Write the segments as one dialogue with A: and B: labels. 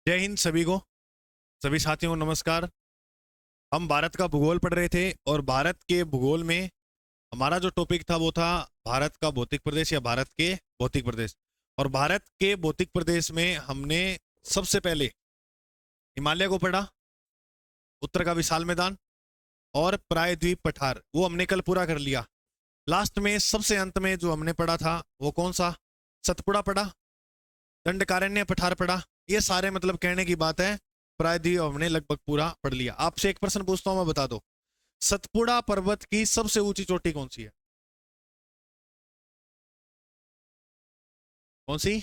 A: जय हिंद सभी को, सभी साथियों को नमस्कार। हम भारत का भूगोल पढ़ रहे थे और भारत के भूगोल में हमारा जो टॉपिक था वो था भारत का भौतिक प्रदेश या भारत के भौतिक प्रदेश। और भारत के भौतिक प्रदेश में हमने सबसे पहले हिमालय को पढ़ा, उत्तर का विशाल मैदान और प्रायद्वीप पठार, वो हमने कल पूरा कर लिया। लास्ट में सबसे अंत में जो हमने पढ़ा था वो कौन सा? सतपुड़ा पढ़ा, दंडकारण्य पठार पढ़ा। ये सारे मतलब कहने की बात है प्रायद्वीप हमने लगभग पूरा पढ़ लिया। आपसे एक प्रश्न पूछता हूं, मैं बता दो, सतपुड़ा पर्वत की सबसे ऊंची चोटी कौन सी है? कौन सी?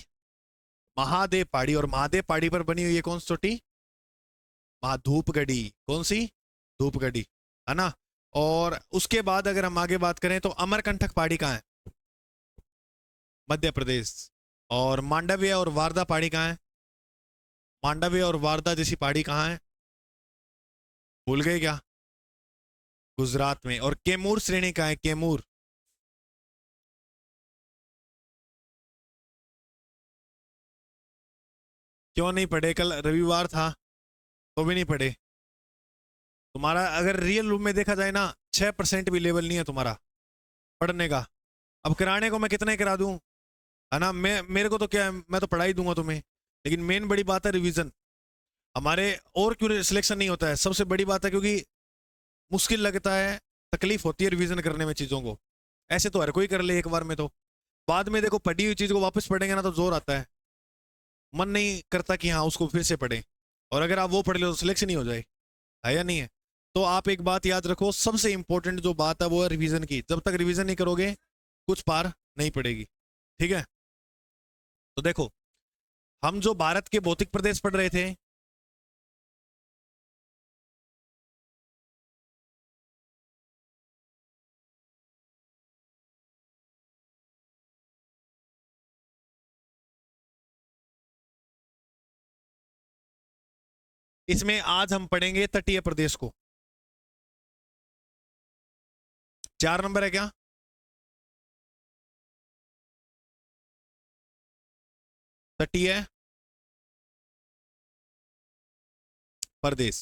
A: महादेव पहाड़ी। और महादेव पहाड़ी पर बनी हुई है कौन सी चोटी? धूपगढ़ी। कौन सी? धूपगढ़ी, है ना। और उसके बाद अगर हम आगे बात करें तो अमरकंटक पहाड़ी कहाँ है? मध्य प्रदेश। और मांडव्य और वारदा पहाड़ी कहाँ है? मांडव्य और वारदा जैसी पहाड़ी कहाँ है? भूल गए क्या? गुजरात में। और कैमूर श्रेणी कहाँ है? कैमूर। क्यों नहीं पढ़े? कल रविवार था तो भी नहीं पढ़े। तुम्हारा अगर रियल रूप में देखा जाए ना, 6% भी लेवल नहीं है तुम्हारा पढ़ने का। अब कराने को मैं कितने करा दूं, है ना। मेरे को तो क्या है, मैं तो पढ़ा ही दूंगा तुम्हें, लेकिन मेन बड़ी बात है रिवीजन। हमारे और क्यों सिलेक्शन नहीं होता है, सबसे बड़ी बात है क्योंकि मुश्किल लगता है, तकलीफ होती है रिवीजन करने में चीजों को। ऐसे तो हर कोई कर ले एक बार में, तो बाद में देखो पढ़ी हुई चीज को वापस पढ़ेंगे ना तो जोर आता है, मन नहीं करता कि हाँ उसको फिर से पढ़ें। और अगर आप वो पढ़ लो तो सिलेक्शन ही हो जाए, है या नहीं है। तो आप एक बात याद रखो, सबसे इंपॉर्टेंट जो बात है वो है रिवीजन की। जब तक रिवीजन नहीं करोगे कुछ पार नहीं पड़ेगी, ठीक है। तो देखो, हम जो भारत के भौतिक प्रदेश पढ़ रहे थे, इसमें आज हम पढ़ेंगे तटीय प्रदेश को। 4 नंबर है क्या? तटीय प्रदेश।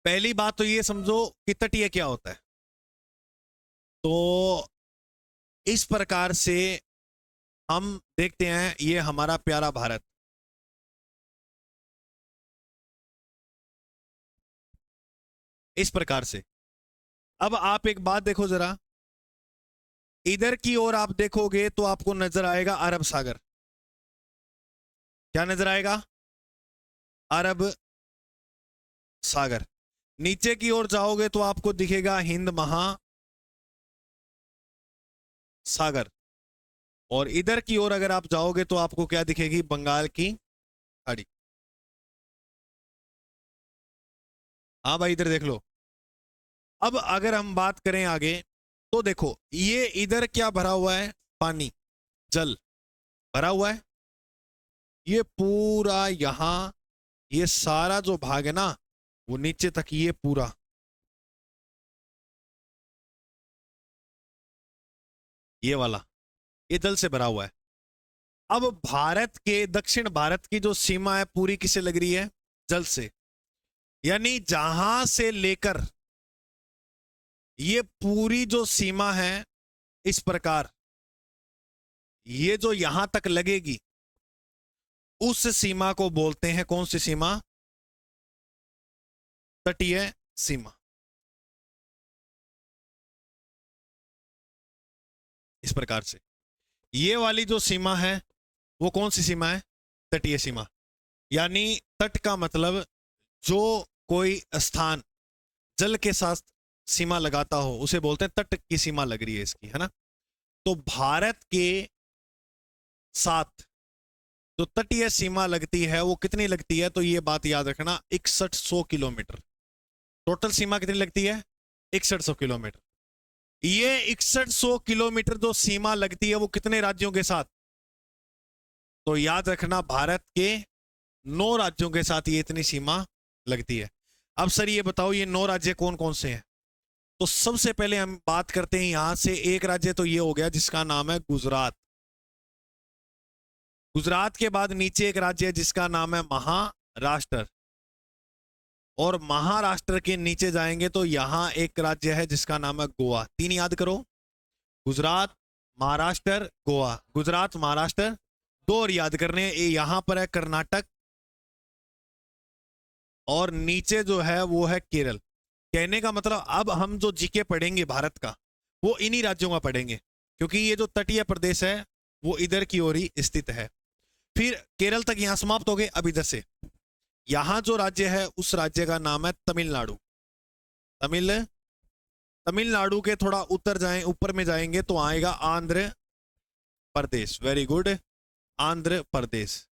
A: पहली बात तो ये समझो कि तटीय क्या होता है। तो इस प्रकार से हम देखते हैं, ये हमारा प्यारा भारत, इस प्रकार से। अब आप एक बात देखो जरा, इधर की ओर आप देखोगे तो आपको नजर आएगा अरब सागर। क्या नजर आएगा? अरब सागर। नीचे की ओर जाओगे तो आपको दिखेगा हिंद महासागर। और इधर की ओर अगर आप जाओगे तो आपको क्या दिखेगी? बंगाल की खाड़ी। हाँ भाई, इधर देख लो। अब अगर हम बात करें आगे तो देखो, ये इधर क्या भरा हुआ है? पानी, जल भरा हुआ है। ये पूरा यहां, ये सारा जो भाग है ना, वो नीचे तक ये पूरा, ये वाला, ये जल से भरा हुआ है। अब भारत के दक्षिण भारत की जो सीमा है पूरी किसे लग रही है? जल से। यानी जहां से लेकर ये पूरी जो सीमा है, इस प्रकार ये जो यहां तक लगेगी, उस सीमा को बोलते हैं कौन सी सीमा? तटीय सीमा। इस प्रकार से ये वाली जो सीमा है वो कौन सी सीमा है? तटीय सीमा। यानी तट का मतलब जो कोई स्थान जल के साथ सीमा लगाता हो उसे बोलते हैं तट की सीमा लग रही है इसकी, है ना। तो भारत के साथ जो तटीय सीमा लगती है वो कितनी लगती है? तो ये बात याद रखना, 6100 किलोमीटर। टोटल सीमा कितनी लगती है? 6100 किलोमीटर। ये 6100 किलोमीटर जो सीमा लगती है वो कितने राज्यों के साथ? तो याद रखना, भारत के 9 राज्यों के साथ ये इतनी सीमा लगती है। अब सर ये बताओ, ये 9 राज्य कौन कौन से हैं? तो सबसे पहले हम बात करते हैं यहां से, एक राज्य तो ये हो गया जिसका नाम है गुजरात। गुजरात के बाद नीचे एक राज्य है जिसका नाम है महाराष्ट्र, और महाराष्ट्र के नीचे जाएंगे तो यहां एक राज्य है जिसका नाम है गोवा। तीन याद करो, गुजरात, महाराष्ट्र, गोवा। गुजरात, महाराष्ट्र, दो और याद करने हैं, ये यहां पर है कर्नाटक, और नीचे जो है वो है केरल। कहने का मतलब अब हम जो जीके पढ़ेंगे भारत का वो इन्हीं राज्यों का पढ़ेंगे, क्योंकि ये जो तटीय प्रदेश है वो इधर की ओर ही स्थित है। फिर केरल तक यहां समाप्त हो गए। अब इधर से यहां जो राज्य है उस राज्य का नाम है तमिलनाडु। तमिलनाडु के थोड़ा उत्तर जाएं, ऊपर में जाएंगे तो आएगा आंध्र प्रदेश। Very good, Andhra Pradesh.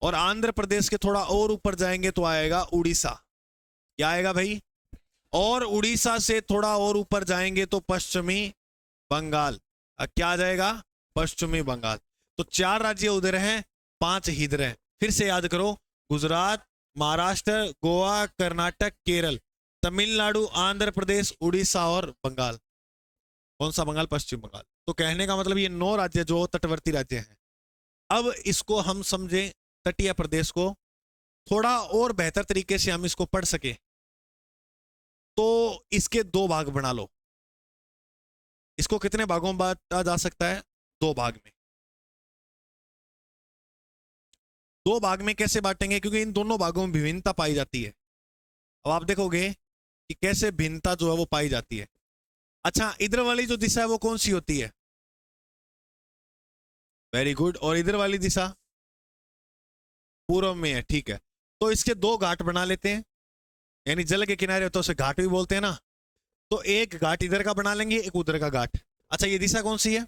A: और आंध्र प्रदेश के थोड़ा और ऊपर जाएंगे तो आएगा उड़ीसा। क्या आएगा भाई? और उड़ीसा से थोड़ा और ऊपर जाएंगे तो पश्चिमी बंगाल। क्या आ जाएगा? पश्चिमी बंगाल। तो 4 राज्य उधर हैं, 5 इधर हैं। फिर से याद करो, गुजरात, महाराष्ट्र, गोवा, कर्नाटक, केरल, तमिलनाडु, आंध्र प्रदेश, उड़ीसा और बंगाल। कौन सा बंगाल? पश्चिम बंगाल। तो कहने का मतलब ये 9 राज्य जो तटवर्ती राज्य हैं। अब इसको हम समझें, तटीय प्रदेश को थोड़ा और बेहतर तरीके से हम इसको पढ़ सके तो इसके 2 भाग बना लो। इसको कितने भागों में बांटा जा सकता है? 2 भाग में। 2 भाग में कैसे बांटेंगे? क्योंकि इन दोनों भागों में विभिन्नता पाई जाती है। अब आप देखोगे कि कैसे भिन्नता जो है वो पाई जाती है। अच्छा, इधर वाली जो दिशा है वो कौन सी होती है? Very good. और इधर वाली दिशा पूर्व में है। ठीक है, तो इसके 2 घाट बना लेते हैं, यानी जल के किनारे तो उसे घाट भी बोलते हैं ना। तो एक घाट इधर का बना लेंगे, एक उधर का घाट। अच्छा, ये दिशा कौन सी है?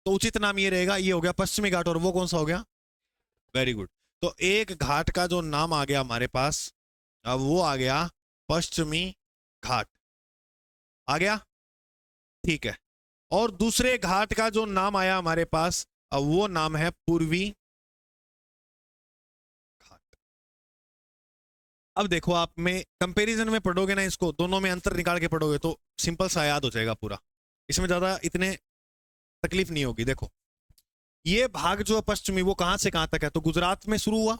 A: तो उचित नाम ये रहेगा, ये हो गया पश्चिमी घाट, और वो कौन सा हो गया? Very good. तो एक घाट का जो नाम आ गया हमारे पास, अब वो आ गया पश्चिमी घाट। आ गया? ठीक है। और दूसरे घाट का जो नाम आया हमारे पास, अब वो नाम है पूर्वी घाट। अब देखो, आप में कंपैरिजन में पढ़ोगे ना इसको, दोनों में अंतर निकाल के पढ़ोगे तो सिंपल सा याद हो जाएगा पूरा। इसमें ज्यादा इतने तकलीफ नहीं होगी। देखो, ये भाग जो है पश्चिमी, वो कहां से कहां तक है? तो गुजरात में शुरू हुआ,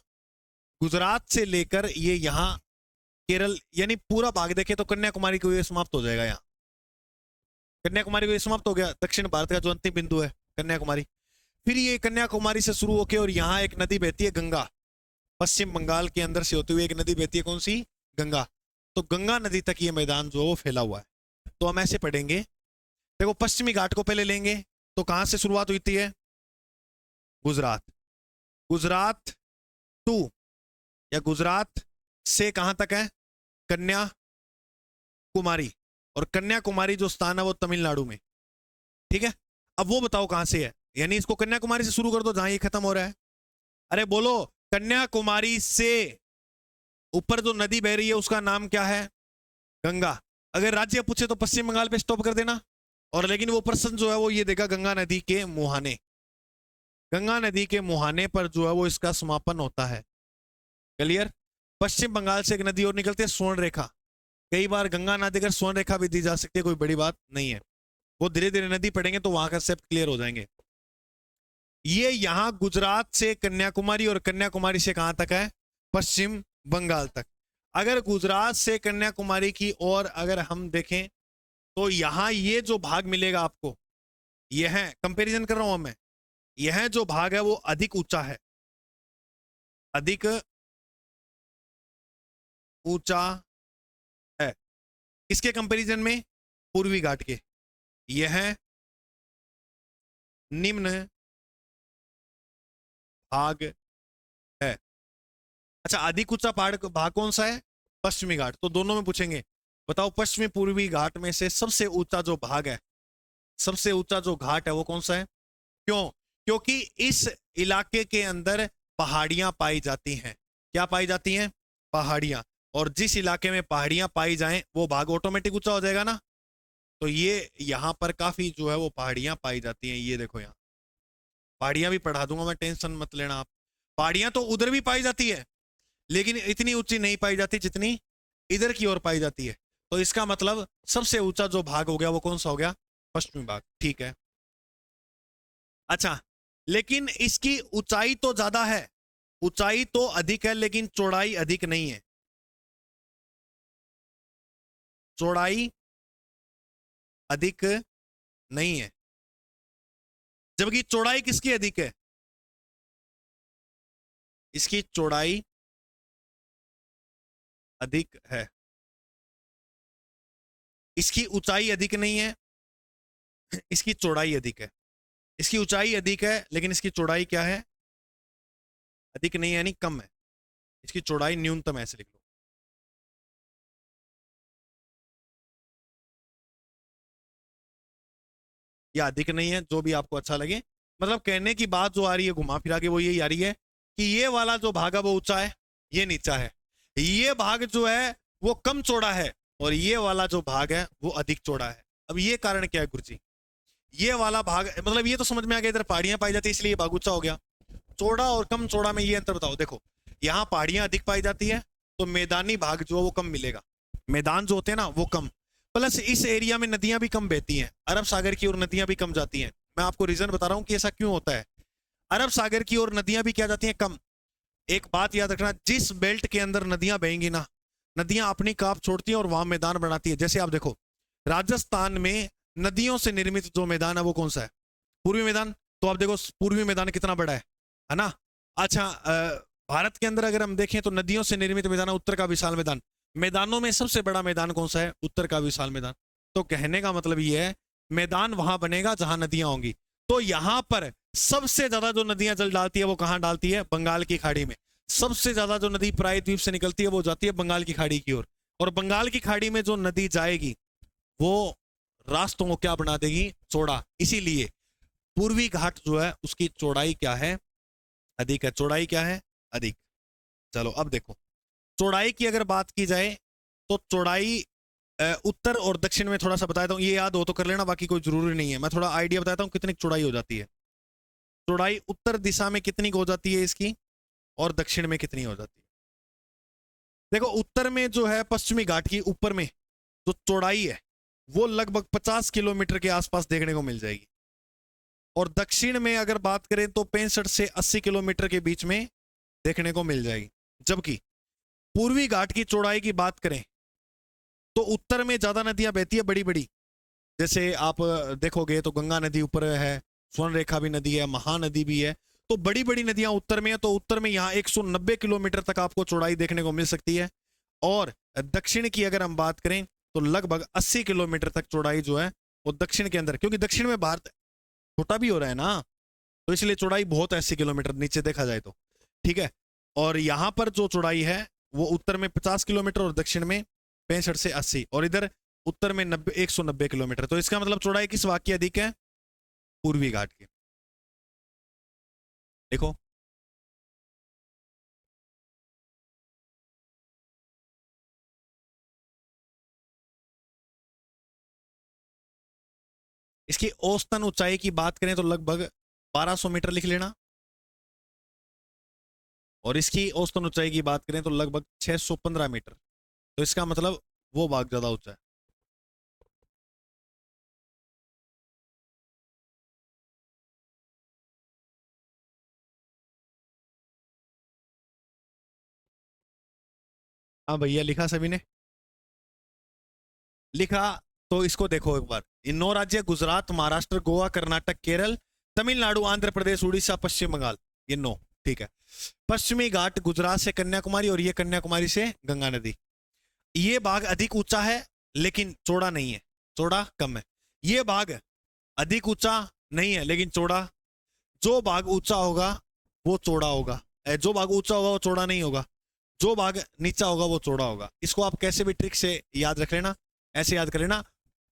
A: गुजरात से लेकर ये यहां केरल, यानी पूरा भाग देखे तो कन्याकुमारी को ये समाप्त हो जाएगा। यहाँ कन्याकुमारी को ये समाप्त हो गया। दक्षिण भारत का जो अंतिम बिंदु है कन्याकुमारी। फिर ये कन्याकुमारी से शुरू होकर और यहाँ एक नदी बहती है गंगा, पश्चिम बंगाल के अंदर से होती हुई एक नदी बहती है। कौन सी? गंगा। तो गंगा नदी तक ये मैदान जो है वो फैला हुआ है। तो हम ऐसे पढ़ेंगे, देखो पश्चिमी घाट को पहले लेंगे तो कहां से शुरुआत होती है? गुजरात। गुजरात टू या गुजरात से कहां तक है? कन्याकुमारी। और कन्याकुमारी जो स्थान है वो तमिलनाडु में। ठीक है, अब वो बताओ कहां से है? यानी इसको कन्याकुमारी से शुरू कर दो जहां ये खत्म हो रहा है। अरे बोलो, कन्याकुमारी से ऊपर जो नदी बह रही है उसका नाम क्या है? गंगा। अगर राज्य पूछे तो पश्चिम बंगाल पे स्टॉप कर देना, और लेकिन वो प्रश्न जो है वो ये देगा गंगा नदी के मुहाने। गंगा नदी के मुहाने पर जो है वो इसका समापन होता है। क्लियर? पश्चिम बंगाल से एक नदी और निकलती है, स्वर्ण रेखा। कई बार गंगा नदी अगर स्वर्ण रेखा भी दी जा सकती है, कोई बड़ी बात नहीं है। वो धीरे धीरे नदी पढ़ेंगे तो वहां का कंसेप्ट क्लियर हो जाएंगे। ये यहां गुजरात से कन्याकुमारी, और कन्याकुमारी से कहां तक है? पश्चिम बंगाल तक। अगर गुजरात से कन्याकुमारी की और अगर हम देखें तो यहां ये जो भाग मिलेगा आपको, यह है, कंपैरिजन कर रहा हूं मैं, यह जो भाग है वो अधिक ऊंचा है, अधिक ऊंचा है। किसके कंपैरिजन में? पूर्वी घाट के। यह निम्न भाग है। अच्छा, अधिक ऊंचा पहाड़ भाग कौन सा है? पश्चिमी घाट। तो दोनों में पूछेंगे, बताओ पश्चिमी पूर्वी घाट में से सबसे ऊंचा जो भाग है, सबसे ऊंचा जो घाट है वो कौन सा है? क्यों? क्योंकि इस इलाके के अंदर पहाड़ियां पाई जाती हैं। क्या पाई जाती हैं? पहाड़ियां। और जिस इलाके में पहाड़ियां पाई जाएं वो भाग ऑटोमेटिक ऊंचा हो जाएगा ना। तो ये यहां पर काफी जो है वो पहाड़ियां पाई जाती हैं। ये देखो, यहाँ पहाड़ियां भी पढ़ा दूंगा मैं, टेंशन मत लेना आप। पहाड़ियां तो उधर भी पाई जाती है, लेकिन इतनी ऊंची नहीं पाई जाती जितनी इधर की ओर पाई जाती है। तो इसका मतलब सबसे ऊंचा जो भाग हो गया वो कौन सा हो गया? पश्चिमी भाग। ठीक है। अच्छा, लेकिन इसकी ऊंचाई तो ज्यादा है, ऊंचाई तो अधिक है लेकिन चौड़ाई अधिक नहीं है। चौड़ाई अधिक नहीं है, जबकि चौड़ाई किसकी अधिक है? इसकी चौड़ाई अधिक है, इसकी ऊंचाई अधिक नहीं है, इसकी चौड़ाई अधिक है। इसकी ऊंचाई अधिक है लेकिन इसकी चौड़ाई क्या है? अधिक नहीं है, यानी कम है। इसकी चौड़ाई न्यूनतम है, ऐसे लिख लो। या अधिक नहीं है, जो भी आपको अच्छा लगे। मतलब कहने की बात जो आ रही है घुमा फिरा के वो यही आ रही है कि ये वाला जो भाग है वो ऊंचा है, ये नीचा है। ये भाग जो है वो कम चौड़ा है और ये वाला जो भाग है वो अधिक चौड़ा है। अब ये कारण क्या है गुरुजी? ये वाला भाग, मतलब ये तो समझ में आ गया, इधर पहाड़ियां पाई जाती है इसलिए ये भाग ऊंचा हो गया। चौड़ा और कम चौड़ा में ये अंतर बताओ। देखो, यहाँ पहाड़ियां अधिक पाई जाती है तो मैदानी भाग जो है वो कम मिलेगा। मैदान जो होते हैं ना वो कम, प्लस इस एरिया में नदियां भी कम बहती हैं, अरब सागर की ओर नदियां भी कम जाती हैं। मैं आपको रीजन बता रहा हूं कि ऐसा क्यों होता है। अरब सागर की ओर नदियां भी क्या जाती हैं? कम। एक बात याद रखना, जिस बेल्ट के अंदर नदियां बहेंगी ना, नदियां अपनी काप छोड़ती हैं और वहां मैदान बनाती है। जैसे आप देखो, राजस्थान में नदियों से निर्मित जो मैदान है वो कौन सा है? पूर्वी मैदान। तो आप देखो पूर्वी मैदान कितना बड़ा है ना। अच्छा, भारत के अंदर अगर हम देखें तो नदियों से निर्मित मैदान है उत्तर का विशाल मैदान। मैदानों में सबसे बड़ा मैदान कौन सा है? उत्तर का विशाल मैदान। तो कहने का मतलब ये है, मैदान वहां बनेगा जहां नदियां होंगी। तो यहां पर सबसे ज्यादा जो नदियां जल डालती है वो कहां डालती है? बंगाल की खाड़ी में। सबसे ज्यादा जो नदी प्रायद्वीप से निकलती है वो जाती है बंगाल की खाड़ी की ओर। और बंगाल की खाड़ी में जो नदी जाएगी वो रास्तों को क्या बना देगी? चौड़ा। इसीलिए पूर्वी घाट जो है उसकी चौड़ाई क्या है? अधिक है। चौड़ाई क्या है? अधिक। चलो अब देखो, चौड़ाई की अगर बात की जाए तो चौड़ाई उत्तर और दक्षिण में थोड़ा सा बताता हूँ, ये याद हो तो कर लेना, बाकी कोई जरूरी नहीं है। मैं थोड़ा आइडिया बताता हूँ कितनी चौड़ाई हो जाती है। चौड़ाई उत्तर दिशा में कितनी हो जाती है इसकी, और दक्षिण में कितनी हो जाती है। देखो, उत्तर में जो है पश्चिमी घाट की ऊपर में जो चौड़ाई है वो लगभग 50 किलोमीटर के आसपास देखने को मिल जाएगी। और दक्षिण में अगर बात करें तो 65 से 80 किलोमीटर के बीच में देखने को मिल जाएगी। जबकि पूर्वी घाट की चौड़ाई की बात करें तो उत्तर में ज्यादा नदियां बहती है बड़ी बड़ी। जैसे आप देखोगे तो गंगा नदी ऊपर है, स्वर्ण रेखा भी नदी है, महानदी भी है। तो बड़ी बड़ी नदियां उत्तर में है, तो उत्तर में यहाँ 190 किलोमीटर तक आपको चौड़ाई देखने को मिल सकती है। और दक्षिण की अगर हम बात करें तो लगभग 80 किलोमीटर तक चौड़ाई जो है वो दक्षिण के अंदर, क्योंकि दक्षिण में भारत छोटा भी हो रहा है ना, तो इसलिए चौड़ाई बहुत है 80 किलोमीटर नीचे देखा जाए तो। ठीक है। और यहां पर जो चौड़ाई है वो उत्तर में 50 किलोमीटर और दक्षिण में 65 से 80, और इधर उत्तर में 190 किलोमीटर। तो इसका मतलब चौड़ाई किस भाग की अधिक है? पूर्वी घाट की। देखो, इसकी औसतन ऊंचाई की बात करें तो लगभग 1200 मीटर लिख लेना। और इसकी औसतन ऊंचाई की बात करें तो लगभग 615 मीटर। तो इसका मतलब वो भाग ज्यादा ऊंचा है। हाँ भैया, लिखा सभी ने? लिखा। तो इसको देखो एक बार, इन 9 राज्य गुजरात, महाराष्ट्र, गोवा, कर्नाटक, केरल, तमिलनाडु, आंध्र प्रदेश, उड़ीसा, पश्चिम बंगाल, ये 9। ठीक है। पश्चिमी घाट गुजरात से कन्याकुमारी और ये कन्याकुमारी से गंगा नदी। ये भाग अधिक ऊंचा है लेकिन चौड़ा नहीं है, चौड़ा कम है। ये भाग अधिक ऊंचा नहीं है लेकिन चौड़ा। जो भाग ऊंचा होगा वो चौड़ा होगा, जो भाग ऊंचा होगा वो चौड़ा नहीं होगा। जो भाग नीचा होगा वो चौड़ा होगा। इसको आप कैसे भी ट्रिक से याद रख लेना, ऐसे याद कर लेना।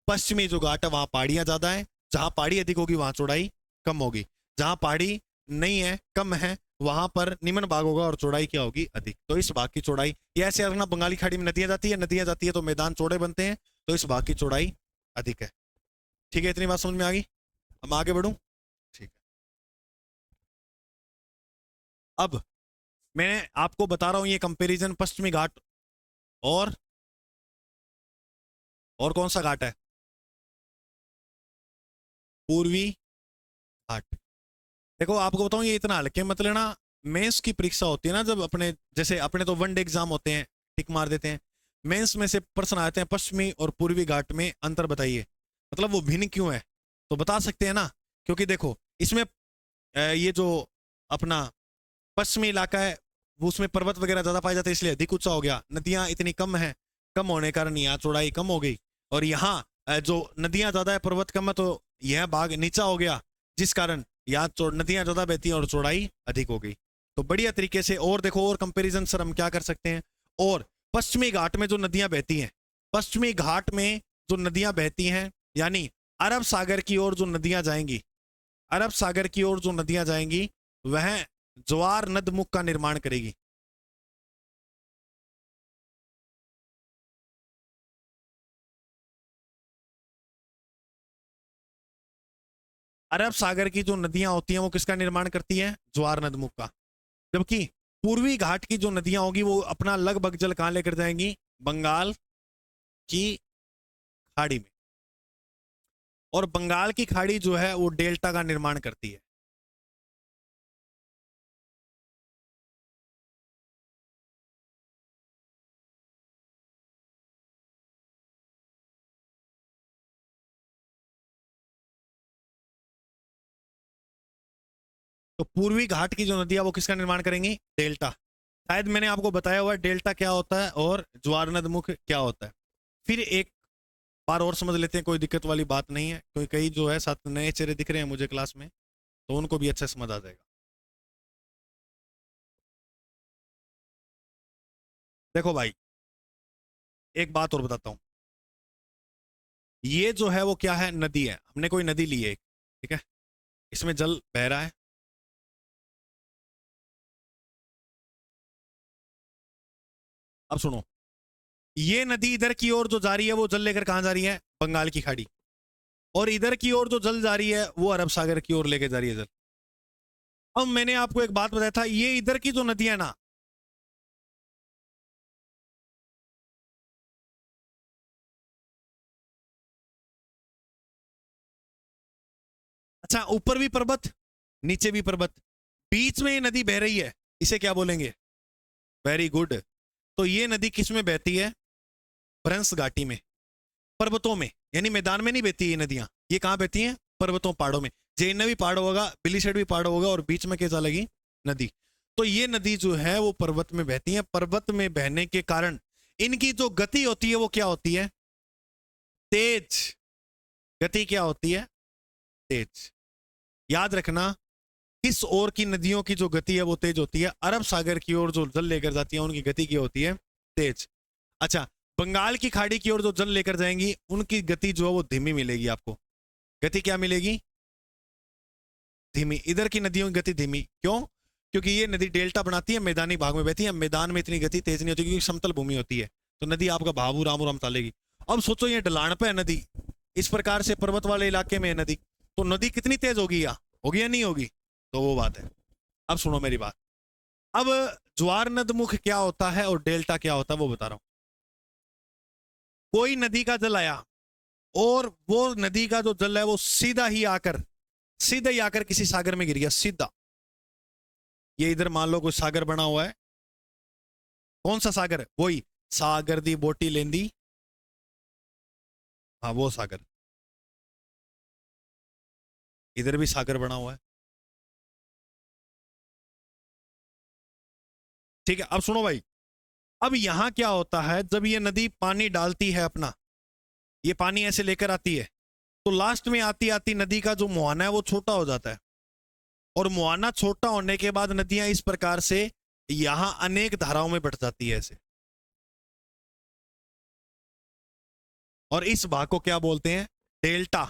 A: पश्चिमी जो घाट है वहां पहाड़ियां ज्यादा है, जहां पहाड़ी अधिक होगी वहां चौड़ाई कम होगी। जहां पहाड़ी नहीं है, कम है, वहां पर निम्न भाग होगा और चौड़ाई क्या होगी? अधिक। तो इस भाग की चौड़ाई, ये ऐसे रखना, बंगाली खाड़ी में नदियां जाती है, नदियां जाती है तो मैदान चौड़े बनते हैं, तो इस भाग की चौड़ाई अधिक है। ठीक है, इतनी बात समझ में आ गई? अब आगे बढ़ूं? ठीक है। अब मैं आपको बता रहा हूं ये कंपैरिजन पश्चिमी घाट और कौन सा घाट है? पूर्वी घाट। देखो आपको बताऊं, ये इतना हल्के मत लेना। मेंस की परीक्षा होती है ना, जब अपने जैसे अपने तो वन डे एग्जाम होते हैं, टिक मार देते हैं। मेंस में से प्रश्न आते हैं, पश्चिमी और पूर्वी घाट में अंतर बताइए, मतलब वो भिन्न क्यों है, तो बता सकते हैं ना। क्योंकि देखो इसमें ये जो अपना पश्चिमी इलाका है, वो उसमें पर्वत वगैरह ज्यादा पाए जाते हैं, इसलिए अधिक ऊंचा हो गया। नदियां इतनी कम है, कम होने के कारण यहाँ चौड़ाई कम हो गई। और यहाँ जो नदियां ज्यादा है, पर्वत कम है, तो यह भाग नीचा हो गया, जिस कारण यहाँ नदियां ज्यादा बहती हैं और चौड़ाई अधिक हो गई। तो बढ़िया तरीके से और देखो, और कंपेरिजन सर हम क्या कर सकते हैं। और पश्चिमी घाट में जो नदियां बहती हैं, पश्चिमी घाट में जो नदियां बहती हैं, यानी अरब सागर की ओर जो नदियां जाएंगी, अरब सागर की ओर जो नदियां जाएंगी, वह ज्वार नदमुख का निर्माण करेगी। अरब सागर की जो नदियां होती हैं वो किसका निर्माण करती हैं, ज्वार नदमुख का। जबकि पूर्वी घाट की जो नदियां होगी वो अपना लगभग जल कहां लेकर जाएंगी, बंगाल की खाड़ी में। और बंगाल की खाड़ी जो है वो डेल्टा का निर्माण करती है। तो पूर्वी घाट की जो नदियां वो किसका निर्माण करेंगी, डेल्टा। शायद मैंने आपको बताया हुआ है डेल्टा क्या होता है और ज्वार नदमुख क्या होता है। फिर एक बार और समझ लेते हैं, कोई दिक्कत वाली बात नहीं है, क्योंकि कई जो है साथ नए चेहरे दिख रहे हैं मुझे क्लास में, तो उनको भी अच्छा समझ आ जाएगा। देखो भाई, एक बात और बताता हूं। ये जो है वो क्या है, नदी है। हमने कोई नदी ली है, ठीक है, इसमें जल बह रहा है। अब सुनो, ये नदी इधर की ओर जो जा रही है वो जल लेकर कहां जा रही है, बंगाल की खाड़ी। और इधर की ओर जो जल जा रही है वो अरब सागर की ओर लेके जा रही है जल। अब मैंने आपको एक बात बताया था, ये इधर की जो नदी है ना, अच्छा ऊपर भी पर्वत नीचे भी पर्वत, बीच में ये नदी बह रही है, इसे क्या बोलेंगे, वेरी गुड। तो ये नदी किस में बहती है, भ्रंश घाटी में, पर्वतों में, यानी मैदान में नहीं बहती ये नदियां। ये कहां बहती हैं, पर्वतों पहाड़ों में। जैन भी पहाड़ होगा, बिलीशेड भी पहाड़ होगा, और बीच में क्या लगी, नदी। तो ये नदी जो है वो पर्वत में बहती है। पर्वत में बहने के कारण इनकी जो गति होती है वो क्या होती है, तेज। गति क्या होती है, तेज। याद रखना, किस ओर की नदियों की जो गति है वो तेज होती है, अरब सागर की ओर जो जल लेकर जाती है उनकी गति क्या होती है, तेज। अच्छा, बंगाल की खाड़ी की ओर जो जल लेकर जाएंगी उनकी गति जो है वो धीमी मिलेगी आपको। गति क्या मिलेगी, धीमी। इधर की नदियों की गति धीमी, क्यों, क्योंकि ये नदी डेल्टा बनाती है, मैदानी भाग में बहती है। मैदान में इतनी गति तेज नहीं होती क्योंकि समतल भूमि होती है, तो नदी आपका भावू राम राम चालेगी। अब सोचो ये ढलान पे है नदी, इस प्रकार से पर्वत वाले इलाके में है नदी, तो नदी कितनी तेज होगी, या नहीं होगी, तो वो बात है। अब सुनो मेरी बात। अब ज्वार नदमुख क्या होता है और डेल्टा क्या होता है वो बता रहा हूं। कोई नदी का जल आया और वो नदी का जो जल है वो सीधा ही आकर किसी सागर में गिर गया, सीधा। ये इधर मान लो कोई सागर बना हुआ है, कौन सा सागर, वही सागर दी बोटी लेंदी, हाँ वो सागर। इधर भी सागर बना हुआ है, ठीक है। अब सुनो भाई, अब यहां क्या होता है, जब ये नदी पानी डालती है अपना, ये पानी ऐसे लेकर आती है, तो लास्ट में आती आती नदी का जो मुहाना है वो छोटा हो जाता है। और मुहाना छोटा होने के बाद नदियां इस प्रकार से यहां अनेक धाराओं में बढ़ जाती है ऐसे। और इस भाग को क्या बोलते हैं, डेल्टा।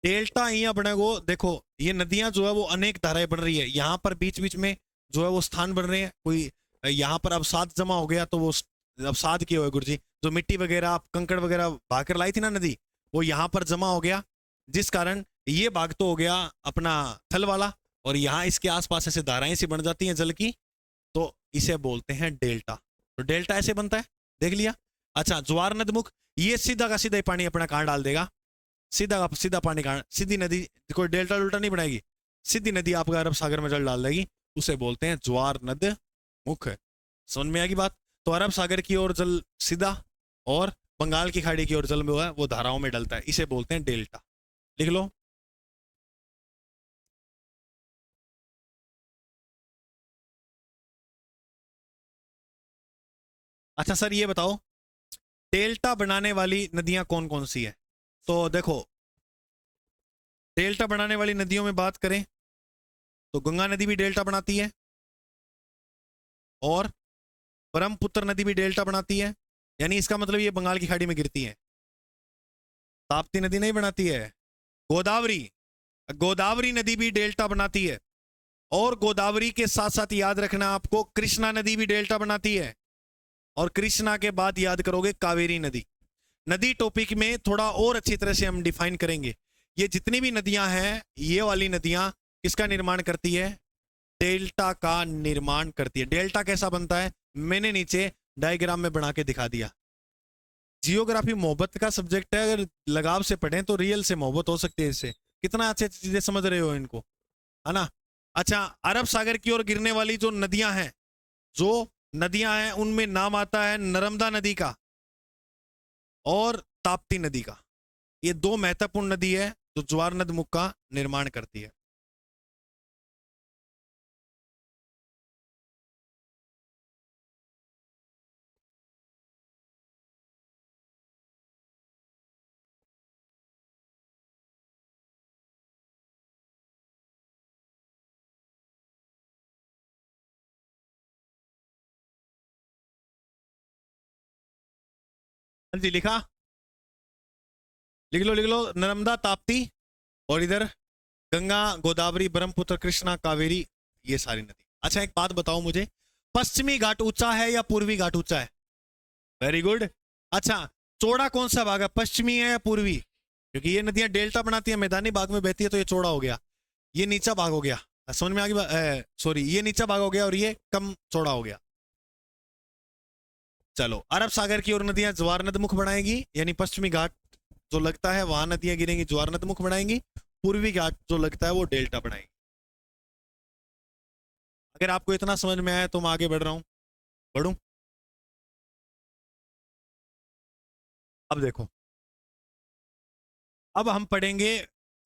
A: डेल्टा यहाँ बने को देखो, ये नदियां जो है वो अनेक धाराएं बन रही है, यहाँ पर बीच बीच में जो है वो स्थान बन रहे हैं। कोई यहाँ पर अवसाद जमा हो गया तो वो अवसाद क्या हुआ गुरु जी, जो मिट्टी वगैरह कंकड़ वगैरह भाकर लाई थी ना नदी, वो यहाँ पर जमा हो गया, जिस कारण ये भाग तो हो गया अपना थल वाला, और यहाँ इसके आसपास ऐसे धाराएं सी बन जाती हैं जल की, तो इसे बोलते हैं डेल्टा। तो डेल्टा ऐसे बनता है, देख लिया। अच्छा, ज्वार नदमुख, ये सीधा का सीधा ही पानी अपना कहाँ डाल देगा, सीधा का सीधा पानी कहाँ, सीधी नदी, कोई डेल्टा उल्टा नहीं बनाएगी, सीधी नदी आपका अरब सागर में जल डाल देगी, उसे बोलते हैं ज्वार नद मुख। समझ में आ गई बात? तो अरब सागर की ओर जल सीधा और बंगाल की खाड़ी की ओर जल में हुआ है वो धाराओं में डलता है, इसे बोलते हैं डेल्टा। लिख लो। अच्छा सर ये बताओ, डेल्टा बनाने वाली नदियां कौन कौन सी है? तो देखो, डेल्टा बनाने वाली नदियों में बात करें तो गंगा नदी भी डेल्टा बनाती है, और ब्रह्मपुत्र नदी भी डेल्टा बनाती है, यानी इसका मतलब ये बंगाल की खाड़ी में गिरती है। ताप्ती नदी नहीं बनाती है। गोदावरी, गोदावरी नदी भी डेल्टा बनाती है, और गोदावरी के साथ साथ याद रखना आपको कृष्णा नदी भी डेल्टा बनाती है, और कृष्णा के बाद याद करोगे कावेरी नदी। नदी टॉपिक में थोड़ा और अच्छी तरह से हम डिफाइन करेंगे। ये जितनी भी नदियां हैं, ये वाली नदियां किसका निर्माण करती है? डेल्टा का निर्माण करती है। डेल्टा कैसा बनता है मैंने नीचे डायग्राम में बना के दिखा दिया। जियोग्राफी मोहब्बत का सब्जेक्ट है, अगर लगाव से पढ़ें तो रियल से मोहब्बत हो सकती है इससे। कितना अच्छे चीजें समझ रहे हो इनको, है ना? अच्छा, अरब सागर की ओर गिरने वाली जो नदियां हैं, उनमें नाम आता है नर्मदा नदी का और ताप्ती नदी का। ये दो महत्वपूर्ण नदी है जो ज्वार नद मुख का निर्माण करती है। हाँ जी, लिखा? लिख लो लिख लो, नर्मदा ताप्ती, और इधर गंगा गोदावरी ब्रह्मपुत्र कृष्णा कावेरी, ये सारी नदी। अच्छा एक बात बताओ मुझे, पश्चिमी घाट ऊंचा है या पूर्वी घाट ऊंचा है? Very good. अच्छा, चौड़ा कौन सा भाग है, पश्चिमी है या पूर्वी? क्योंकि ये नदियां डेल्टा बनाती है, मैदानी भाग में बहती है, तो ये चौड़ा हो गया। ये नीचा भाग हो गया, समझ में आ गई? सॉरी, ये नीचा भाग हो गया और ये कम चौड़ा हो गया। चलो, अरब सागर की ओर नदियां ज्वार नदमुख बनाएगी, यानी पश्चिमी घाट जो लगता है वहां नदियां गिरेंगी, ज्वार नदमुख बनाएंगी। पूर्वी घाट जो लगता है वो डेल्टा बनाएंगी। अगर आपको इतना समझ में आया तो मैं आगे बढ़ रहा हूं, बढ़ूं? अब देखो, अब हम पढ़ेंगे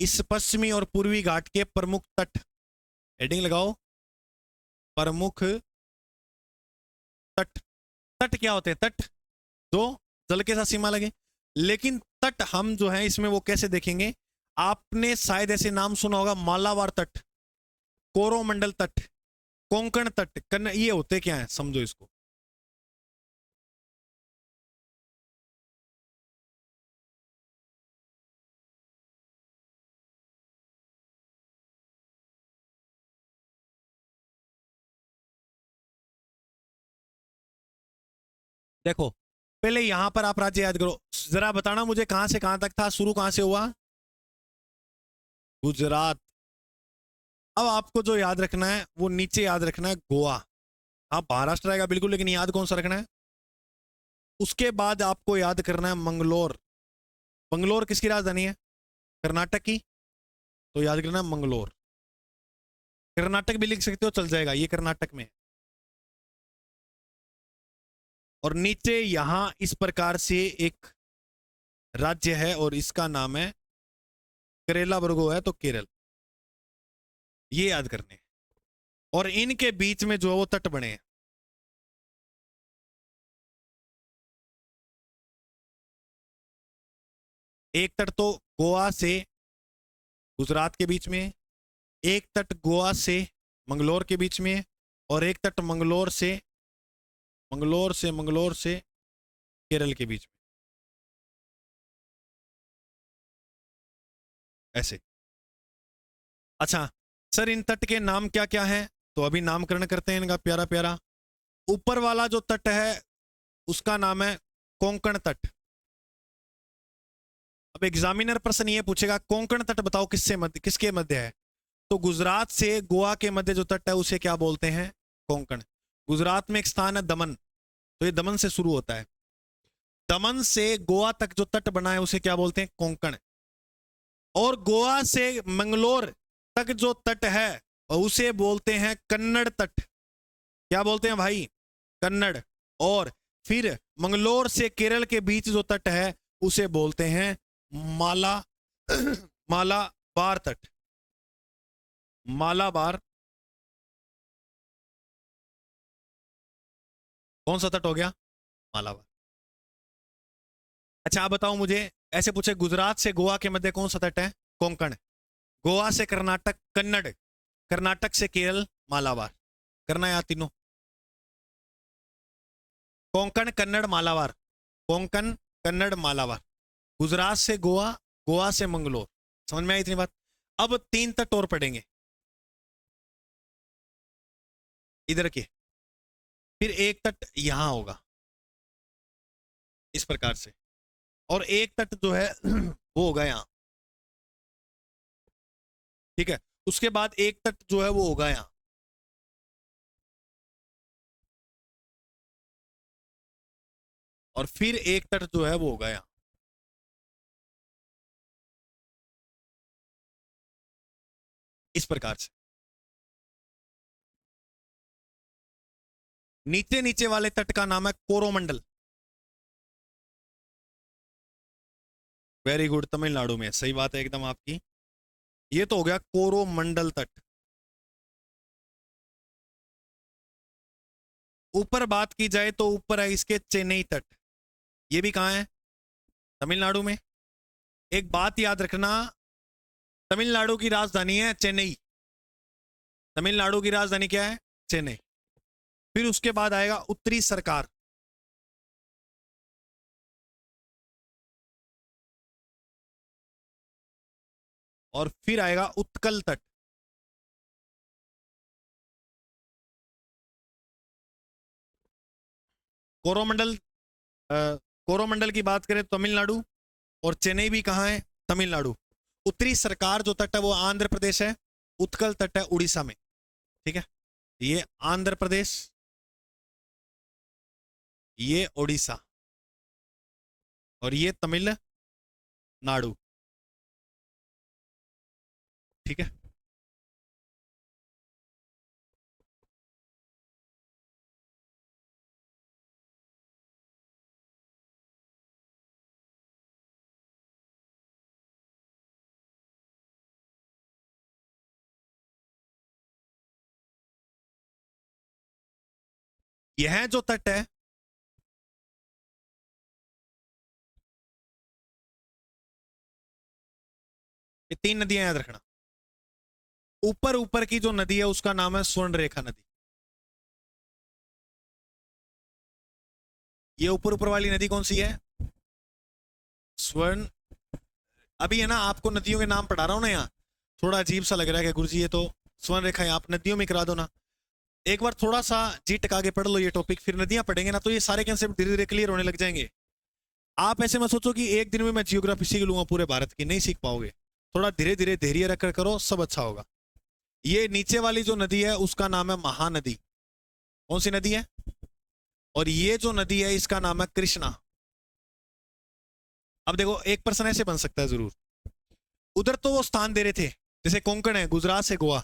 A: इस पश्चिमी और पूर्वी घाट के प्रमुख तट। हेडिंग लगाओ, प्रमुख तट। तट क्या होते हैं? तट जो जल के साथ सीमा लगे। लेकिन तट हम जो है इसमें वो कैसे देखेंगे? आपने शायद ऐसे नाम सुना होगा, मालाबार तट, कोरोमंडल तट, कोंकण तट, ये होते क्या है समझो इसको। देखो, पहले यहां पर आप राज्य याद करो, जरा बताना मुझे कहां से कहां तक था, शुरू कहां से हुआ? गुजरात। अब आपको जो याद रखना है वो नीचे याद रखना है गोवा। हाँ महाराष्ट्र आएगा बिल्कुल, लेकिन याद कौन सा रखना है? उसके बाद आपको याद करना है मंगलोर। मंगलोर किसकी राजधानी है? कर्नाटक की, तो याद करना है मंगलोर। कर्नाटक भी लिख सकते हो, चल जाएगा, ये कर्नाटक में है। और नीचे यहां इस प्रकार से एक राज्य है और इसका नाम है करेला वर्गो है, तो केरल। ये याद करने हैं। और इनके बीच में जो है वो तट बने हैं। एक तट तो गोवा से गुजरात के बीच में, एक तट गोवा से मंगलोर के बीच में, और एक तट मंगलोर से केरल के बीच में, ऐसे। अच्छा सर, इन तट के नाम क्या क्या हैं? तो अभी नामकरण करते हैं इनका प्यारा प्यारा। ऊपर वाला जो तट है उसका नाम है कोंकण तट। अब एग्जामिनर प्रश्न ये पूछेगा कोंकण तट बताओ किससे मध्य, किसके मध्य है? तो गुजरात से गोवा के मध्य जो तट है उसे क्या बोलते हैं? कोंकण। गुजरात में एक स्थान है दमन, तो ये दमन से शुरू होता है। दमन से गोवा तक जो तट बना है उसे क्या बोलते हैं? कोंकण। और गोवा से मंगलोर तक जो तट है उसे बोलते हैं कन्नड़ तट। क्या बोलते हैं भाई? कन्नड़। और फिर मंगलोर से केरल के बीच जो तट है उसे बोलते हैं माला मालाबार तट। मालाबार। कौन सा तट हो गया? मालाबार। अच्छा आप बताओ मुझे, ऐसे पूछे गुजरात से गोवा के मध्य कौन सा तट है? कोंकण। गोवा से कर्नाटक कन्नड़। कर्नाटक से केरल मालाबार। करना है यार तीनों। कोंकण कन्नड़ मालाबार। कोंकण कन्नड़ मालाबार। गुजरात से गोवा, गोवा से मंगलोर। समझ में आई इतनी बात? अब 3 तट और पढ़ेंगे इधर के। फिर एक तट यहां होगा इस प्रकार से, और एक तट जो है वो होगा यहां। ठीक है, उसके बाद एक तट जो है वो होगा यहां। और फिर एक तट जो है वो होगा यहां। इस प्रकार से नीचे नीचे वाले तट का नाम है कोरोमंडल। वेरी गुड, तमिलनाडु में। सही बात है एकदम आपकी। ये तो हो गया कोरोमंडल तट। ऊपर बात की जाए तो ऊपर है इसके चेन्नई तट। ये भी कहां है? तमिलनाडु में। एक बात याद रखना, तमिलनाडु की राजधानी है चेन्नई। तमिलनाडु की राजधानी क्या है? चेन्नई। फिर उसके बाद आएगा उत्तरी सरकार। और फिर आएगा उत्कल तट। कोरोमंडल, कोरोमंडल की बात करें तो तमिलनाडु, और चेन्नई भी कहां है? तमिलनाडु। उत्तरी सरकार जो तट है वो आंध्र प्रदेश है। उत्कल तट है उड़ीसा में। ठीक है, ये आंध्र प्रदेश, ये ओडिशा, और ये तमिलनाडु। ठीक है, यह जो तट है ये 3 नदियां याद रखना। ऊपर ऊपर की जो नदी है उसका नाम है स्वर्ण रेखा नदी। ये ऊपर ऊपर वाली नदी कौन सी है? स्वर्ण। अभी है ना आपको नदियों के नाम पढ़ा रहा हूं ना यहाँ, थोड़ा अजीब सा लग रहा है कि गुरुजी ये तो स्वर्ण रेखा है, आप नदियों में करा दो ना। एक बार थोड़ा सा जी टका के पढ़ लो ये टॉपिक, फिर नदियां पढ़ेंगे ना तो ये सारे कंसेप्ट धीरे धीरे क्लियर होने लग जाएंगे। आप ऐसे मत सोचो कि एक दिन में मैं जियोग्राफी सीख लूंगा पूरे भारत की, नहीं सीख पाओगे। थोड़ा धीरे धीरे धैर्य रखकर करो, सब अच्छा होगा। ये नीचे वाली जो नदी है उसका नाम है महानदी। कौन सी नदी है? और ये जो नदी है इसका नाम है कृष्णा। अब देखो एक पर्सन ऐसे बन सकता है जरूर, उधर तो वो स्थान दे रहे थे जैसे कोंकण है गुजरात से गोवा,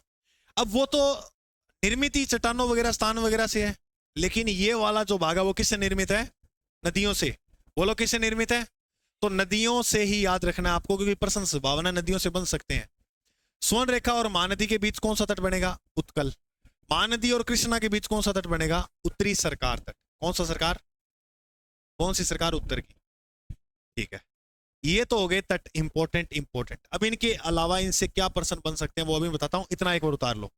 A: अब वो तो निर्मित ही चट्टानों वगैरह स्थान वगैरह से है, लेकिन ये वाला जो भाग है वो किससे निर्मित है? नदियों से। बोलो किससे निर्मित है? तो नदियों से ही याद रखना है आपको, क्योंकि प्रश्न संभावना नदियों से बन सकते हैं। स्वर्ण रेखा और महानदी के बीच कौन सा तट बनेगा? उत्कल। महानदी और कृष्णा के बीच कौन सा तट बनेगा? उत्तरी सरकार तट। कौन सा सरकार? कौन सी सरकार? उत्तर की। ठीक है, ये तो हो गए तट इंपॉर्टेंट इंपॉर्टेंट। अब इनके अलावा इनसे क्या प्रश्न बन सकते हैं वो अभी बताता हूं, इतना एक बार उतार लो,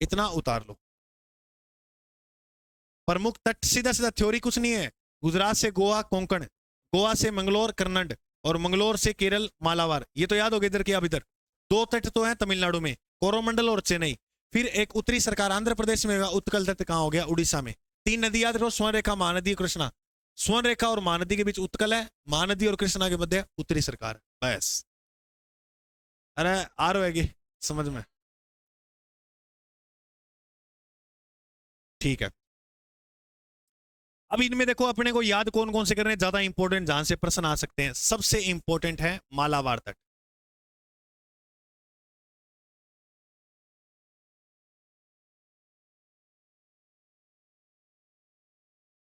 A: इतना उतार लो। प्रमुख तट सीधा सीधा थ्योरी कुछ नहीं है। गुजरात से गोवा कोंकण, गोवा से मंगलोर कन्नड़, और मंगलोर से केरल मालाबार। ये तो याद हो गए इधर के। अब इधर 2 तट तो है तमिलनाडु में, कोरोमंडल और चेन्नई। फिर एक उत्तरी सरकार आंध्र प्रदेश में, उत्कल तट कहां हो गया? उड़ीसा में। 3 नदी याद रखो, स्वर्ण रेखा महानदी कृष्णा। स्वर्ण रेखा और महानदी के बीच उत्कल है, महानदी और कृष्णा के मध्य उत्तरी सरकार। बस। अरे आ रहा है समझ में? ठीक है, अब इनमें देखो अपने को याद कौन कौन से करने ज्यादा इंपॉर्टेंट, जहां से प्रश्न आ सकते हैं। सबसे इंपॉर्टेंट है मालाबार तट।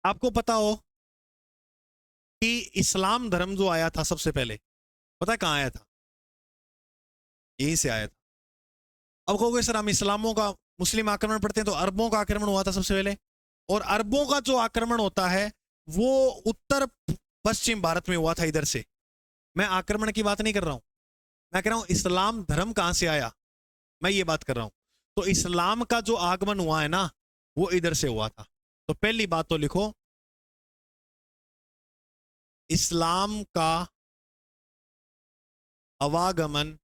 A: आपको पता हो कि इस्लाम धर्म जो आया था सबसे पहले, पता है कहाँ आया था? यहीं से आया था। अब कहोगे सर हम इस्लामों का मुस्लिम आक्रमण पढ़ते हैं, तो अरबों का आक्रमण हुआ था सबसे पहले, और अरबों का जो आक्रमण होता है वो उत्तर पश्चिम भारत में हुआ था इधर से। मैं आक्रमण की बात नहीं कर रहा हूं, मैं कह रहा हूं इस्लाम धर्म कहां से आया, मैं ये बात कर रहा हूं। तो इस्लाम का जो आगमन हुआ है ना, वो इधर से हुआ था। तो पहली बात तो लिखो, इस्लाम का आवागमन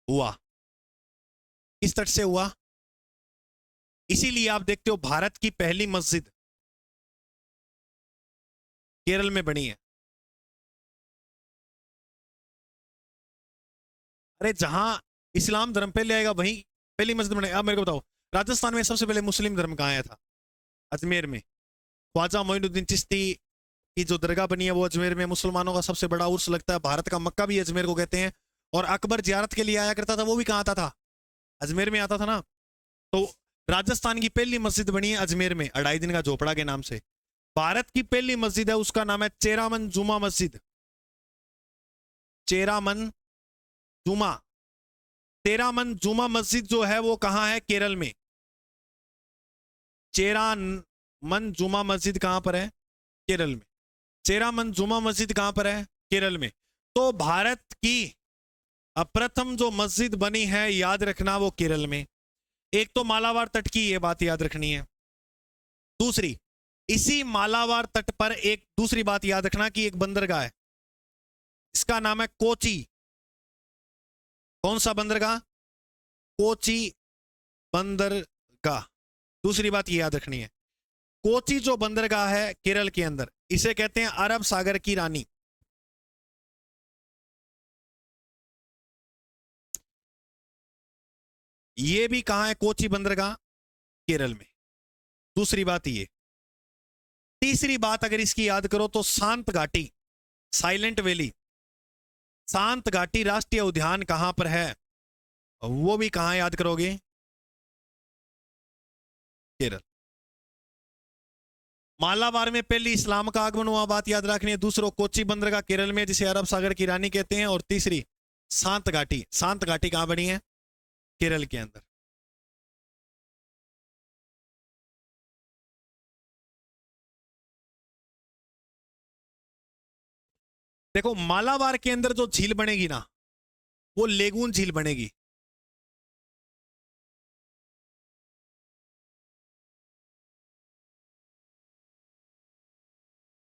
A: हुआ किस तट से हुआ? इसीलिए आप देखते हो भारत की पहली मस्जिद केरल में बनी है। अरे जहां इस्लाम धर्म पहले आएगा वहीं पहली मस्जिद बनेगी। आप मेरे को बताओ, राजस्थान में सबसे पहले मुस्लिम धर्म कहां आया था? अजमेर में। ख्वाजा मोइनुद्दीन चिश्ती की जो दरगाह बनी है वो अजमेर में, मुसलमानों का सबसे बड़ा उर्स लगता है, भारत का मक्का भी अजमेर को कहते हैं। और अकबर जियारत के लिए आया करता था, वो भी कहाँ आता था? अजमेर में आता था ना। तो राजस्थान की पहली मस्जिद बनी है अजमेर में, अढ़ाई दिन का झोपड़ा के नाम से। भारत की पहली मस्जिद है, उसका नाम है चेरामन जुमा मस्जिद। चेरामन जुमा, चेरामन जुमा मस्जिद जो है वो कहां है? केरल में। चेरामन जुमा मस्जिद कहां पर है? केरल में। चेरामन जुमा मस्जिद कहां पर है? केरल में। तो भारत की प्रथम जो मस्जिद बनी है, याद रखना, वो केरल में। एक तो मालाबार तट की, ये बात याद रखनी है। दूसरी, इसी मालाबार तट पर एक दूसरी बात याद रखना कि एक बंदरगाह है, इसका नाम है कोची। कौन सा बंदरगाह? कोची बंदरगाह। दूसरी बात ये याद रखनी है, कोची जो बंदरगाह है केरल के अंदर, इसे कहते हैं अरब सागर की रानी। ये भी कहां है? कोची बंदरगाह, केरल में। दूसरी बात ये। तीसरी बात अगर इसकी याद करो तो शांत घाटी, साइलेंट वैली, शांत घाटी राष्ट्रीय उद्यान कहां पर है? वो भी कहां याद करोगे? केरल। मालाबार में पहली इस्लाम का आगमन हुआ, बात याद रखनी है। दूसरा, कोची बंदरगाह केरल में, जिसे अरब सागर की रानी कहते हैं। और तीसरी, शांत घाटी। शांत घाटी कहां बनी है? केरल के अंदर। देखो, मालाबार के अंदर जो झील बनेगी ना, वो लेगून झील बनेगी।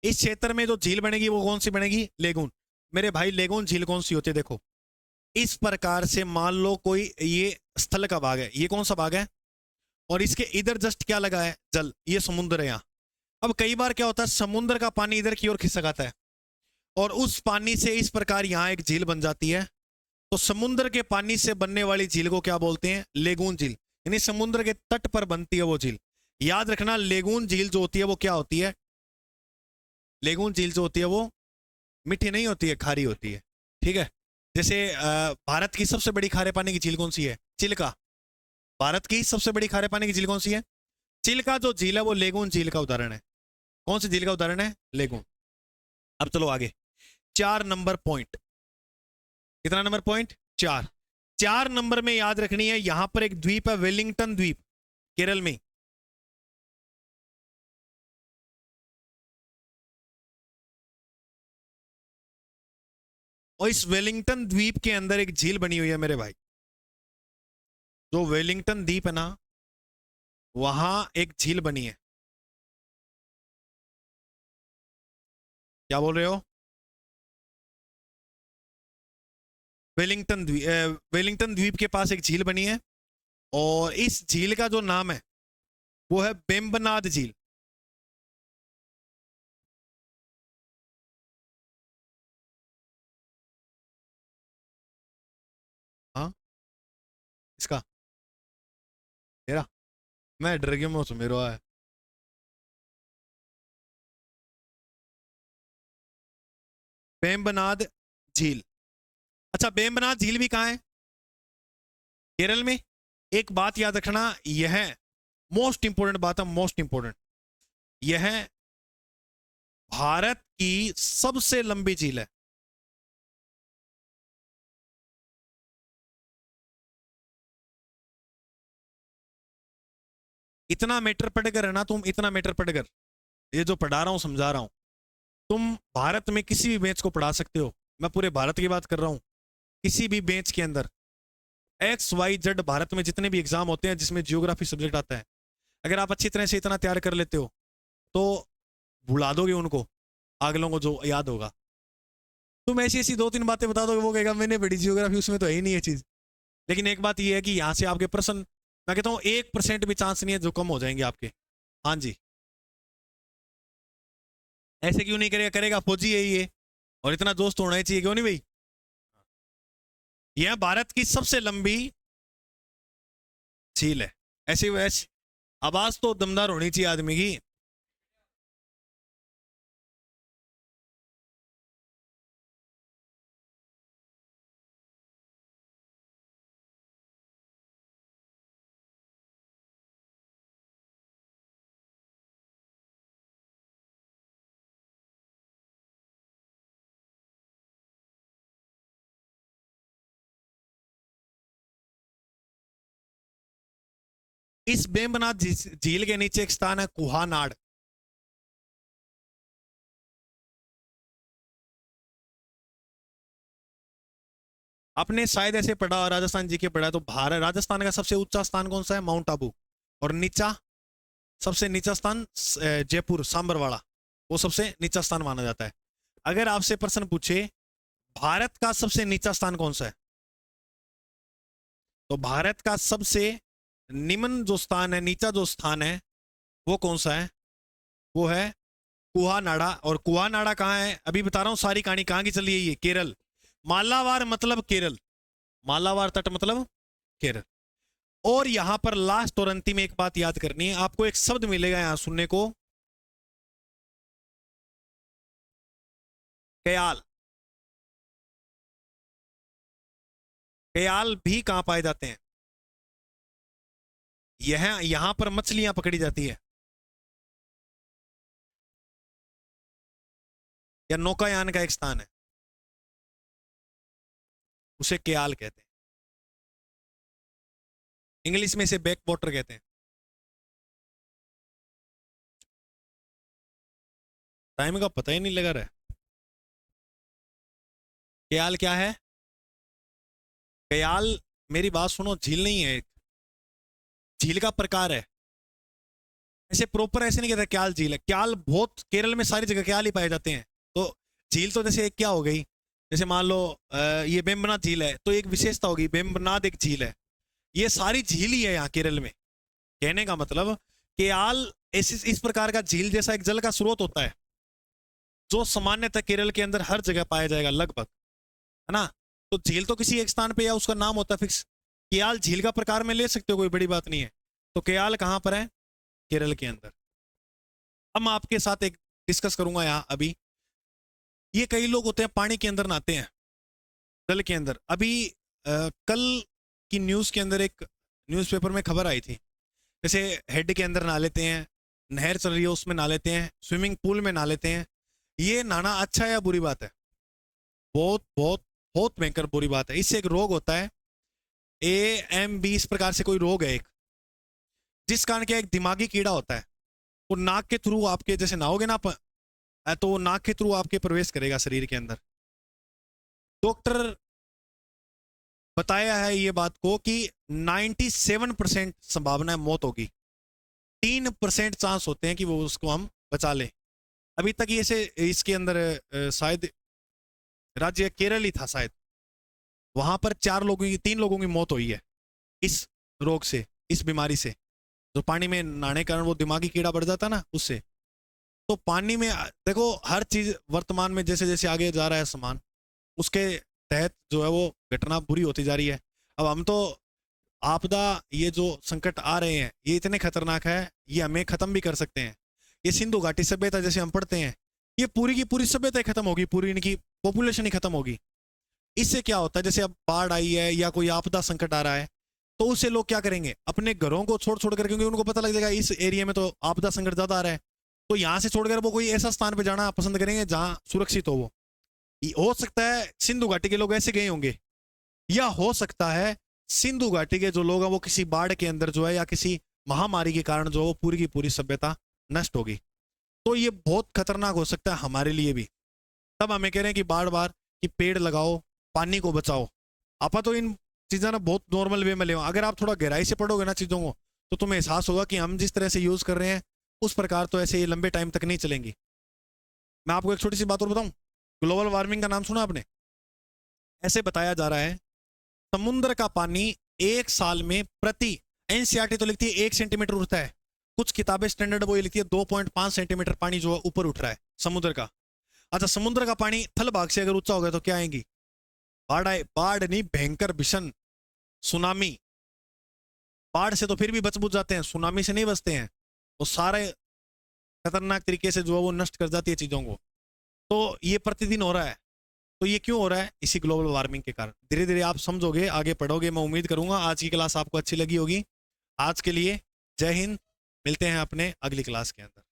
A: इस क्षेत्र में जो झील बनेगी वो कौन सी बनेगी? लेगून। मेरे भाई, लेगून झील कौन सी होती है? देखो, इस प्रकार से मान लो कोई ये स्थल का भाग है, ये कौन सा भाग है, और इसके इधर जस्ट क्या लगा है? जल। ये समुद्र है यहाँ। अब कई बार क्या होता है, समुद्र का पानी इधर की ओर खिसक आता है, और उस पानी से इस प्रकार यहाँ एक झील बन जाती है। तो समुद्र के पानी से बनने वाली झील को क्या बोलते हैं? लेगून झील। यानी समुद्र के तट पर बनती है वो झील। याद रखना, लेगून झील जो होती है वो क्या होती है? लेगून झील जो होती है वो मीठी नहीं होती है, खारी होती है। ठीक है। जैसे भारत की सबसे बड़ी खारे पानी की झील कौन सी है? चिल्का। भारत की सबसे बड़ी खारे पानी की झील कौन सी है? चिल्का जो झील है वो लेगून झील का उदाहरण है। कौन सी झील का उदाहरण है? लेगून। अब चलो आगे। 4 नंबर पॉइंट। कितना नंबर पॉइंट? 4। 4 नंबर में याद रखनी है, यहां पर एक द्वीप है, वेलिंगटन द्वीप, केरल में। और इस वेलिंगटन द्वीप के अंदर एक झील बनी हुई है मेरे भाई। जो वेलिंगटन द्वीप है ना, वहां एक झील बनी है। क्या बोल रहे हो? वेलिंगटन द्वीप के पास एक झील बनी है, और इस झील का जो नाम है वो है बेम्बनाद झील। हाँ, इसका मेरा, मैं डर गया, मैं मेरा है। बेम्बनाद झील। अच्छा, बेम्बनाद झील भी कहाँ है? केरल में। एक बात याद रखना, यह मोस्ट इंपोर्टेंट बात है, मोस्ट इंपोर्टेंट। यह भारत की सबसे लंबी झील है। इतना मीटर पढ़कर है ना तुम, इतना मीटर पढ़कर, ये जो पढ़ा रहा हूं समझा रहा हूं, तुम भारत में किसी भी बेंच को पढ़ा सकते हो। मैं पूरे भारत की बात कर रहा हूं। किसी भी बेंच के अंदर XYZ भारत में जितने भी एग्जाम होते हैं जिसमें जियोग्राफी सब्जेक्ट आता है, अगर आप अच्छी तरह से इतना तैयार कर लेते हो तो भुला दोगे उनको, अगलों को जो याद होगा। तुम ऐसी ऐसी 2-3 बातें बता दोगे, वो कहेगा मैंने पढ़ी जियोग्राफी, उसमें तो है ही नहीं ये चीज। लेकिन एक बात ये है कि यहां से आपके प्रश्न, मैं कहता हूं 1% भी चांस नहीं है जो कम हो जाएंगे आपके। हाँ जी, ऐसे क्यों नहीं करेगा, करेगा फौजी है ये, और इतना दोस्त होना ही चाहिए, क्यों नहीं भाई। यह भारत की सबसे लंबी झील है। ऐसी वैसे आवाज तो दमदार होनी चाहिए आदमी की। इस बेम्बनाथ झील के नीचे एक स्थान है कुहानाड। आपने शायद ऐसे पढ़ा, राजस्थान जी के पढ़ा, तो भारत राजस्थान का सबसे ऊंचा स्थान कौन सा है, माउंट आबू। और नीचा, सबसे नीचा स्थान जयपुर सांबरवाड़ा, वो सबसे नीचा स्थान माना जाता है। अगर आपसे प्रश्न पूछे भारत का सबसे नीचा स्थान कौन सा है, तो भारत का सबसे निम्न जो स्थान है, नीचा जो स्थान है, वो कौन सा है, वो है कुहानाडा। और कुहानाडा कहाँ है, अभी बता रहा हूं सारी कहानी कहाँ की चली है। ये केरल, मालावार मतलब केरल, मालावार तट मतलब केरल। और यहां पर लास्ट और अंतिम एक बात याद करनी है आपको, एक शब्द मिलेगा यहां सुनने को, कयाल। कयाल भी कहां पाए जाते हैं, यह यहां पर मछलियां पकड़ी जाती है, या नौकायान का एक स्थान है, उसे कयाल कहते हैं। इंग्लिश में इसे बैक वाटर कहते हैं। टाइम का पता ही नहीं लगा रहा है। कयाल क्या है, कयाल, मेरी बात सुनो, झील नहीं है, एक झील का प्रकार है। ऐसे प्रॉपर ऐसे नहीं कहता क्याल झील है, क्याल बहुत केरल में सारी जगह क्याल ही पाए जाते हैं। तो झील तो जैसे एक क्या हो गई, जैसे मान लो ये बेम्बनाथ झील है, तो एक विशेषता होगी, बेम्बनाथ एक झील है। ये सारी झील ही है यहाँ केरल में। कहने का मतलब क्याल इस प्रकार का झील जैसा एक जल का स्रोत होता है, जो सामान्यतः केरल के अंदर हर जगह पाया जाएगा लगभग, है ना। तो झील तो किसी एक स्थान पे या उसका नाम होता है फिक्स। क्याल झील का प्रकार में ले सकते हो, कोई बड़ी बात नहीं है। तो क्याल कहां पर है, केरल के अंदर। अब मैं आपके साथ एक डिस्कस करूंगा यहां अभी। ये कई लोग होते हैं पानी के अंदर नहाते हैं, जल के अंदर। अभी कल की न्यूज के अंदर एक न्यूज़पेपर में खबर आई थी, जैसे हेड के अंदर नहा लेते हैं, नहर चल रही है उसमें नहा लेते हैं, स्विमिंग पूल में नहा लेते हैं। ये नहाना अच्छा है या बुरी बात है, बहुत बहुत बहुत भयंकर बुरी बात है। इससे एक रोग होता है AMB, इस प्रकार से कोई रोग है एक, जिस कारण क्या एक दिमागी कीड़ा होता है, वो नाक के थ्रू आपके, जैसे नहाओगे ना तो वो नाक के थ्रू आपके प्रवेश करेगा शरीर के अंदर। डॉक्टर बताया है ये बात को कि 97% संभावना है मौत होगी, 3% चांस होते हैं कि वो उसको हम बचा लें। अभी तक ये से इसके अंदर शायद राज्य केरल ही था शायद, वहां पर 3 लोगों की मौत हुई है इस रोग से, इस बीमारी से। जो पानी में नहाने के कारण वो दिमागी कीड़ा बढ़ जाता ना, उससे। तो पानी में देखो हर चीज वर्तमान में जैसे जैसे आगे जा रहा है सामान, उसके तहत जो है वो घटना बुरी होती जा रही है। अब हम तो आपदा, ये जो संकट आ रहे हैं ये इतने खतरनाक है, ये हमें खत्म भी कर सकते हैं। ये सिंधु घाटी सभ्यता जैसे हम पढ़ते हैं, ये पूरी की पूरी सभ्यता ही खत्म होगी, पूरी इनकी पॉपुलेशन ही खत्म होगी। इससे क्या होता है, जैसे अब बाढ़ आई है या कोई आपदा संकट आ रहा है, तो उससे लोग क्या करेंगे, अपने घरों को छोड़ छोड़ कर, क्योंकि उनको पता लग जाएगा इस एरिया में तो आपदा संकट ज्यादा आ रहा है, तो यहाँ से छोड़कर वो कोई ऐसा स्थान पे जाना पसंद करेंगे जहाँ सुरक्षित हो वो। हो सकता है सिंधु घाटी के लोग ऐसे गए होंगे, या हो सकता है सिंधु घाटी के जो लोग हैं वो किसी बाढ़ के अंदर जो है या किसी महामारी के कारण जो पूरी की पूरी सभ्यता नष्ट होगी। तो ये बहुत खतरनाक हो सकता है हमारे लिए भी। तब हमें कह रहे हैं कि बार बार कि पेड़ लगाओ, पानी को बचाओ। आप तो इन चीज़ों ना बहुत नॉर्मल वे में ले, अगर आप थोड़ा गहराई से पढ़ोगे ना चीज़ों को, तो तुम्हें एहसास होगा कि हम जिस तरह से यूज़ कर रहे हैं उस प्रकार तो ऐसे ये लंबे टाइम तक नहीं चलेंगी। मैं आपको एक छोटी सी बात और बताऊं, ग्लोबल वार्मिंग का नाम सुना आपने? ऐसे बताया जा रहा है समुद्र का पानी एक साल में प्रति, एनसीईआरटी तो लिखती है 1 सेंटीमीटर उठता है, कुछ किताबें स्टैंडर्ड वो ये लिखती है 2.5 सेंटीमीटर पानी जो है ऊपर उठ रहा है समुद्र का। अच्छा, समुद्र का पानी थल भाग से अगर ऊंचा हो गया तो क्या आएंगी? बाढ़ आए, बाढ़ नहीं भयंकर भीषण सुनामी। बाढ़ से तो फिर भी बच बुझ जाते हैं, सुनामी से नहीं बचते हैं, वो सारे खतरनाक तरीके से जो है वो नष्ट कर जाती है चीजों को। तो ये प्रतिदिन हो रहा है। तो ये क्यों हो रहा है? इसी ग्लोबल वार्मिंग के कारण। धीरे धीरे आप समझोगे, आगे पढ़ोगे, मैं उम्मीद करूंगा आज की क्लास आपको अच्छी लगी होगी। आज के लिए जय हिंद, मिलते हैं अपने अगली क्लास के अंदर।